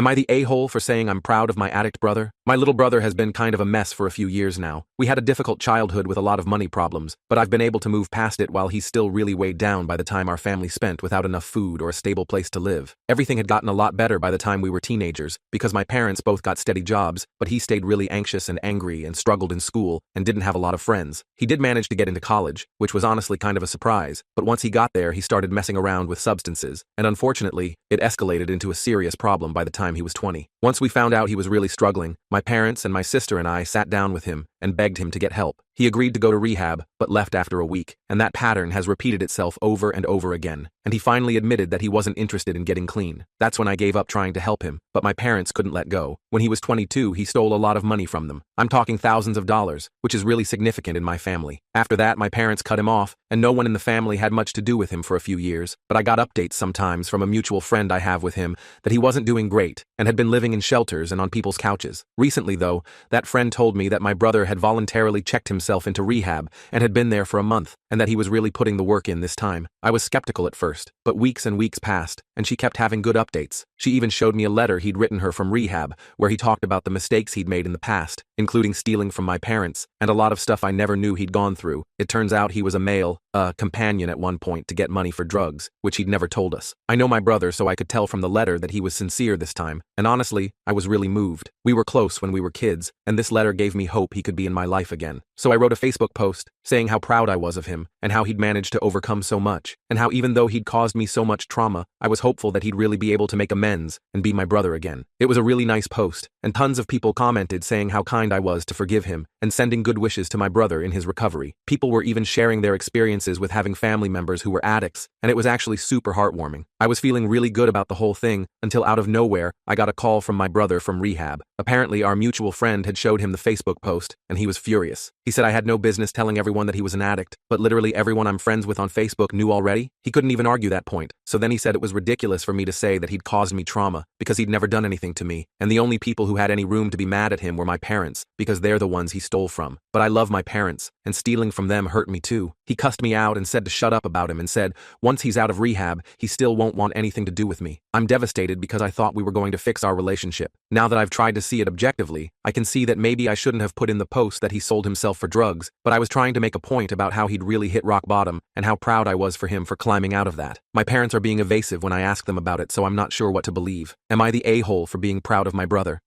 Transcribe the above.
Am I the a-hole for saying I'm proud of my addict brother? My little brother has been kind of a mess for a few years now. We had a difficult childhood with a lot of money problems, but I've been able to move past it while he's still really weighed down by the time our family spent without enough food or a stable place to live. Everything had gotten a lot better by the time we were teenagers, because my parents both got steady jobs, but he stayed really anxious and angry and struggled in school and didn't have a lot of friends. He did manage to get into college, which was honestly kind of a surprise, but once he got there he started messing around with substances, and unfortunately, it escalated into a serious problem by the time he was 20. Once we found out he was really struggling, my parents and my sister and I sat down with him and begged him to get help. He agreed to go to rehab, but left after a week, and that pattern has repeated itself over and over again. And he finally admitted that he wasn't interested in getting clean. That's when I gave up trying to help him, but my parents couldn't let go. When he was 22, he stole a lot of money from them. I'm talking thousands of dollars, which is really significant in my family. After that, my parents cut him off, and no one in the family had much to do with him for a few years, but I got updates sometimes from a mutual friend I have with him that he wasn't doing great and had been living in shelters and on people's couches. Recently, though, that friend told me that my brother had voluntarily checked himself into rehab and had been there for a month, and that he was really putting the work in this time. I was skeptical at first, but weeks and weeks passed, and she kept having good updates. She even showed me a letter he'd written her from rehab, where he talked about the mistakes he'd made in the past, including stealing from my parents, and a lot of stuff I never knew he'd gone through. It turns out he was a male companion at one point to get money for drugs, which he'd never told us. I know my brother, so I could tell from the letter that he was sincere this time, and honestly, I was really moved. We were close when we were kids, and this letter gave me hope he could be in my life again. So I wrote a Facebook post saying how proud I was of him, and how he'd managed to overcome so much, and how even though he'd caused me so much trauma, I was hopeful that he'd really be able to make amends and be my brother again. It was a really nice post, and tons of people commented saying how kind I was to forgive him, and sending good wishes to my brother in his recovery. People were even sharing their experiences with having family members who were addicts, and it was actually super heartwarming. I was feeling really good about the whole thing, until out of nowhere, I got a call from my brother from rehab. Apparently, our mutual friend had showed him the Facebook post, and he was furious. He said I had no business telling everyone that he was an addict, but literally everyone I'm friends with on Facebook knew already. He couldn't even argue that point. So then he said it was ridiculous for me to say that he'd caused me trauma, because he'd never done anything to me, and the only people who had any room to be mad at him were my parents, because they're the ones he stole from. But I love my parents, and stealing from them hurt me too. He cussed me out and said to shut up about him, and said once he's out of rehab, he still won't want anything to do with me. I'm devastated because I thought we were going to fix our relationship. Now that I've tried to see it objectively, I can see that maybe I shouldn't have put in the post that he sold himself for drugs, but I was trying to make a point about how he'd really hit rock bottom, and how proud I was for him for climbing out of that. My parents are being evasive when I ask them about it, so I'm not sure what to believe. Am I the a-hole for being proud of my brother?